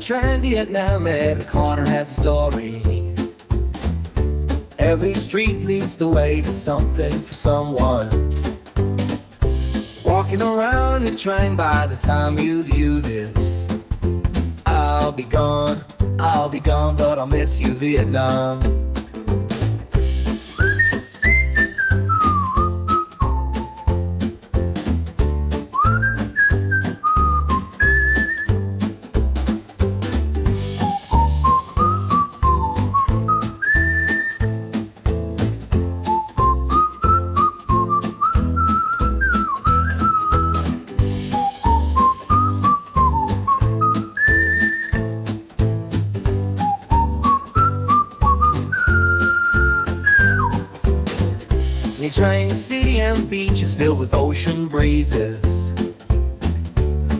Trang, Vietnam, every corner has a story. Every street leads the way to something for someone. Walking around the train, by the time you view this, I'll be gone, but I'll miss you, Vietnam. Nha Trang city and beach is filled with ocean breezes.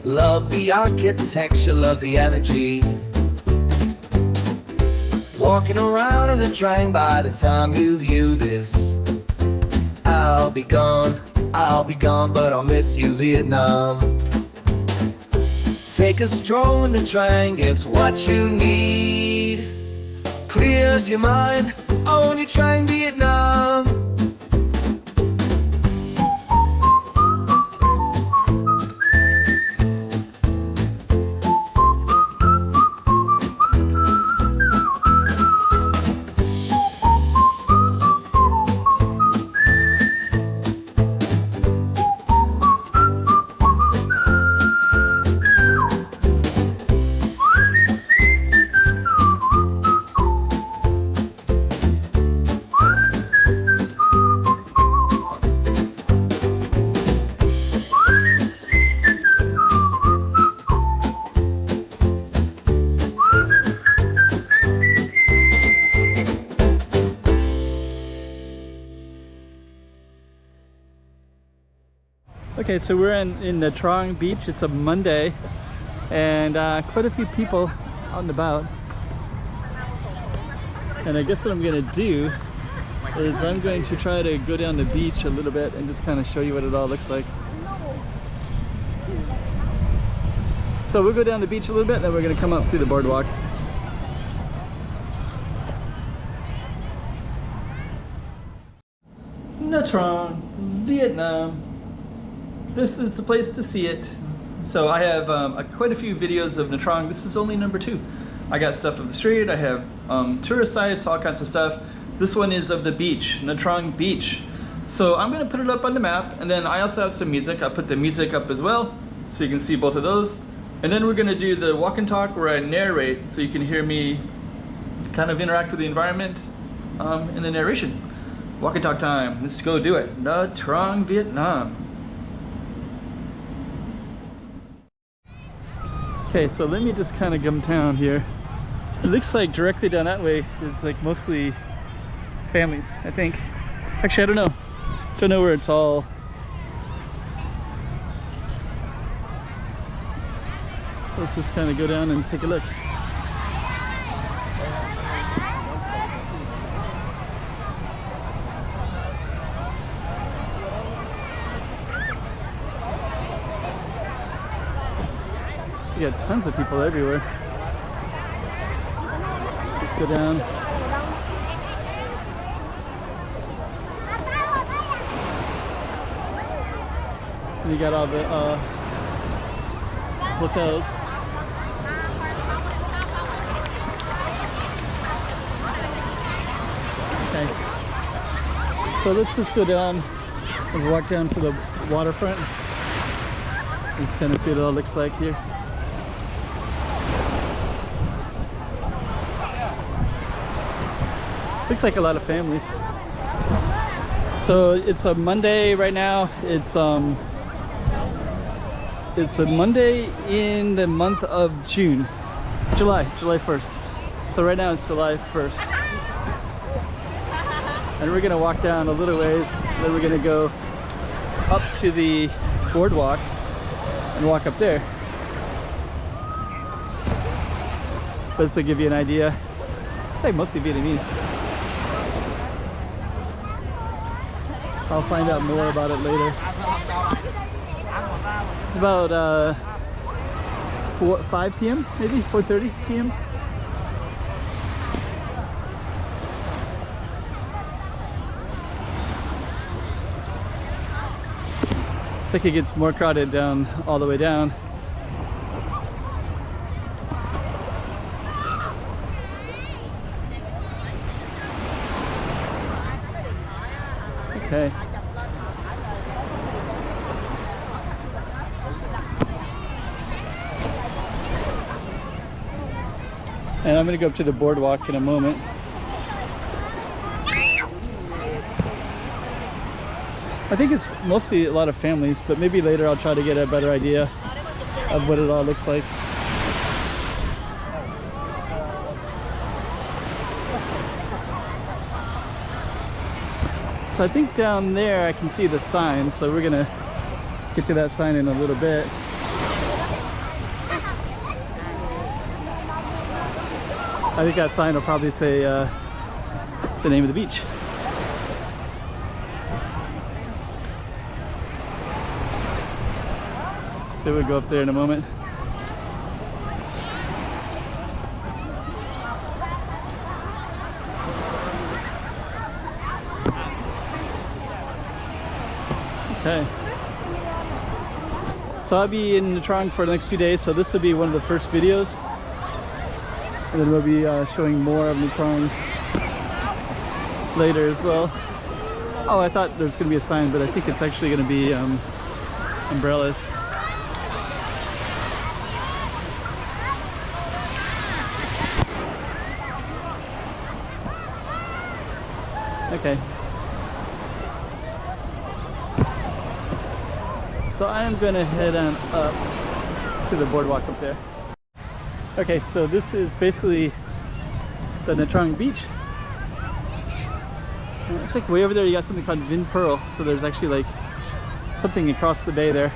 Love the architecture, love the energy. Walking around in the train, by the time you view this, I'll be gone, but I'll miss you, Vietnam. Take a stroll in the train, gives what you need, clears your mind, on your train, Vietnam. Okay, so we're in the Trang beach. It's a Monday, and quite a few people out and about. And I guess what I'm gonna do is I'm going to try to go down the beach a little bit and just kind of show you what it all looks like. So we'll go down the beach a little bit, then we're gonna come up through the boardwalk. Nha Trang, Vietnam. This is the place to see it. So I have quite a few videos of Nha Trang. This is only number 2. I got stuff of the street, I have tourist sites, all kinds of stuff. This one is of the beach, Nha Trang Beach. So I'm gonna put it up on the map, and then I also have some music. I'll put the music up as well, so you can see both of those. And then we're gonna do the walk and talk where I narrate, so you can hear me kind of interact with the environment in the narration. Walk and talk time, let's go do it. Nha Trang, Vietnam. Okay, so let me just kind of come down here. It looks like directly down that way is like mostly families, I think. Actually, I don't know. Don't know where it's all. Let's just kind of go down and take a look. You got tons of people everywhere. Let's go down. And you got all the hotels. Okay. So let's just go down and walk down to the waterfront. Just kind of see what it all looks like here. Looks like a lot of families. So it's a Monday right now. It's a Monday in the month of June, July 1st. So right now it's July 1st. And we're gonna walk down a little ways, then we're gonna go up to the boardwalk and walk up there. But this will give you an idea. It's like mostly Vietnamese. I'll find out more about it later. It's about 5 p.m. maybe 4:30 p.m. Looks like it gets more crowded down all the way down. Okay. And I'm gonna go up to the boardwalk in a moment. I think it's mostly a lot of families, but maybe later I'll try to get a better idea of what it all looks like. So I think down there I can see the sign, so we're gonna get to that sign in a little bit. I think that sign will probably say the name of the beach. So we'll go up there in a moment. Okay. So I'll be in Nha Trang for the next few days, so this will be one of the first videos. And then we'll be showing more of Nha Trang later as well. Oh, I thought there was going to be a sign, but I think it's actually going to be umbrellas. Okay. So I am going to head on up to the boardwalk up there. Okay, so this is basically the Nha Trang beach. And it looks like way over there you got something called Vin Pearl. So there's actually like something across the bay there.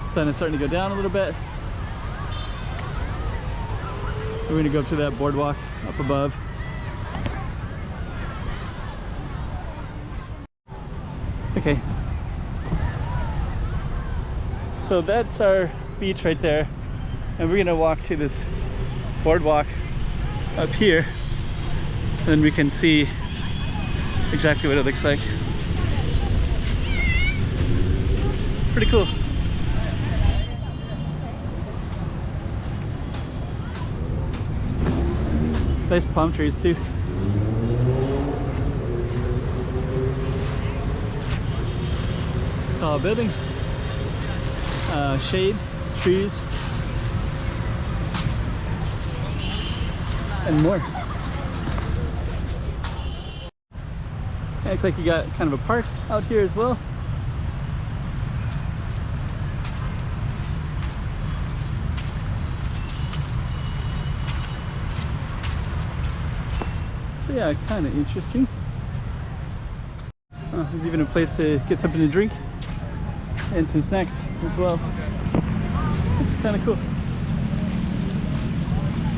Sun is starting to go down a little bit. We're going to go up to that boardwalk up above. Okay. So that's our beach right there. And we're going to walk to this boardwalk up here. And then we can see exactly what it looks like. Pretty cool. Nice palm trees too. Tall buildings, shade, trees, and more. And looks like you got kind of a park out here as well. So yeah, kind of interesting. There's even a place to get something to drink and some snacks as well. It's kind of cool.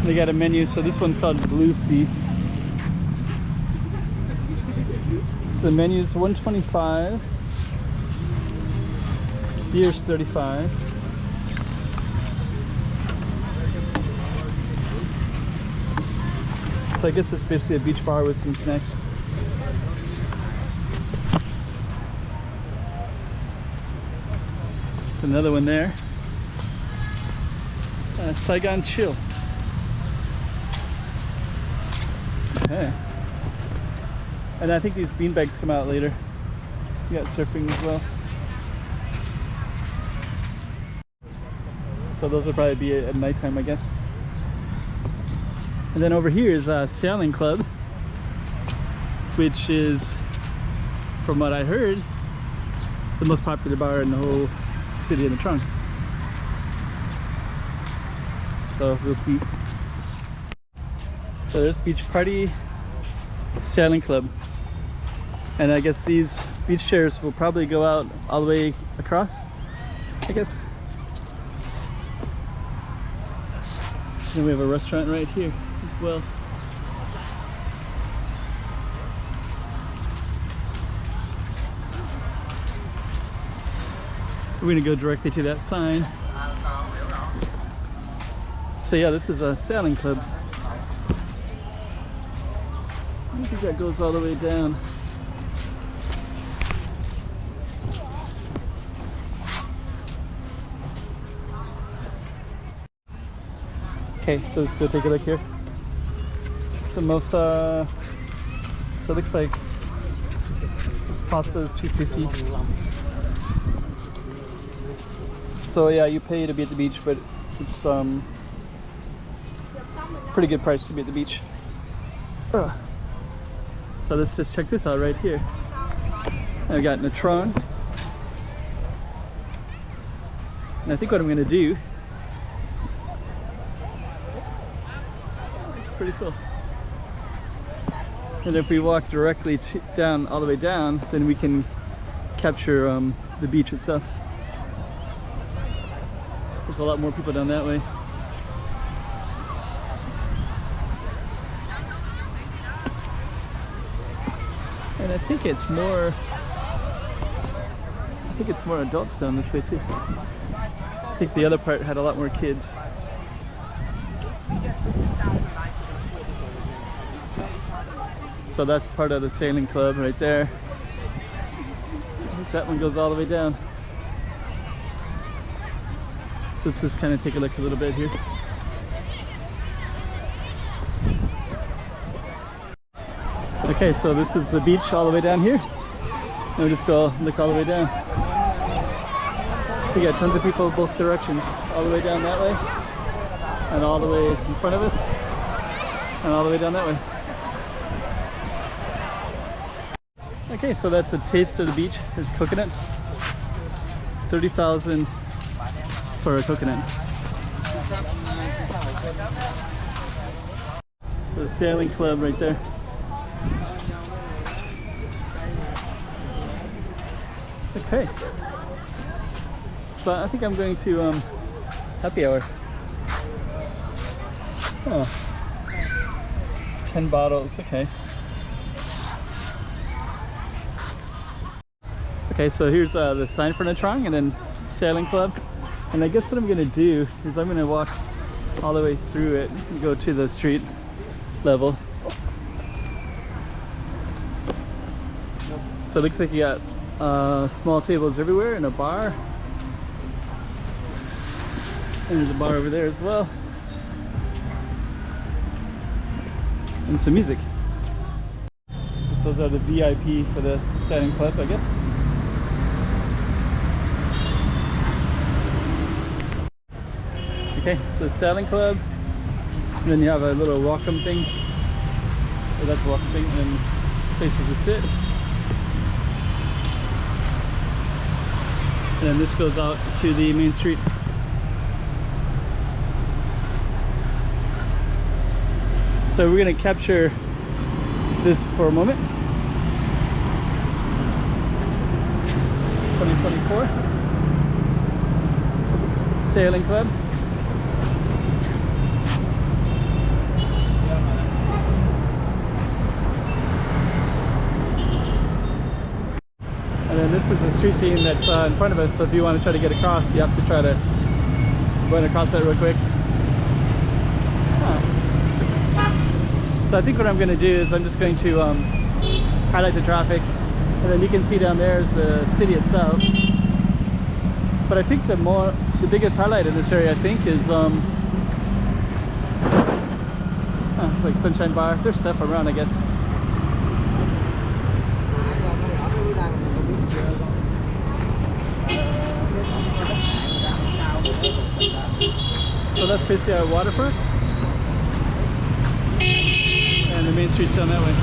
They got a menu, so this one's called Blue Sea. So the menu is $125, beer's $35. So I guess it's basically a beach bar with some snacks. There's another one there. Saigon Chill. Okay. And I think these beanbags come out later. You got surfing as well. So those will probably be at nighttime, I guess. And then over here is Sailing Club, which is, from what I heard, the most popular bar in the whole city of Nha Trang. So we'll see. So there's Beach Party, Sailing Club. And I guess these beach chairs will probably go out all the way across, I guess. And we have a restaurant right here as well. We're gonna go directly to that sign. So yeah, this is a sailing club. I think that goes all the way down. Okay, so let's go take a look here. Samosa. So it looks like pasta is $2.50. So yeah, you pay to be at the beach, but it's pretty good price to be at the beach. Ugh. So let's just check this out right here. I got Natron, and I think what I'm gonna do. It's pretty cool. And if we walk directly down, all the way down, then we can capture the beach itself. There's a lot more people down that way. And I think it's more adults down this way too. I think the other part had a lot more kids. So that's part of the sailing club right there. I think that one goes all the way down. So let's just kind of take a look a little bit here. Okay, so this is the beach all the way down here. And we just go look all the way down. So you got tons of people both directions, all the way down that way, and all the way in front of us, and all the way down that way. Okay, so that's a taste of the beach. There's coconuts. 30,000 for a coconut. So the sailing club right there. Okay. So I think I'm going to happy hour. Oh. 10 bottles, okay. Okay, so here's the sign for Nha Trang and then sailing club. And I guess what I'm gonna do is I'm gonna walk all the way through it and go to the street level. So it looks like you got small tables everywhere and a bar. And there's a bar over there as well. And some music. So those are the VIP for the sailing club, I guess. Okay, so the sailing club, and then you have a little welcome thing. Oh, that's a welcome thing, and then places to sit. And then this goes out to the main street. So we're gonna capture this for a moment. 2024 Sailing Club. And then this is the street scene that's in front of us, so if you want to try to get across, you have to try to run across that real quick. So I think what I'm going to do is I'm just going to highlight the traffic, and then you can see down there is the city itself. But I think the biggest highlight in this area, I think, is like Sunshine Bar. There's stuff around, I guess. So that's basically our waterfront, and the main street's down that way.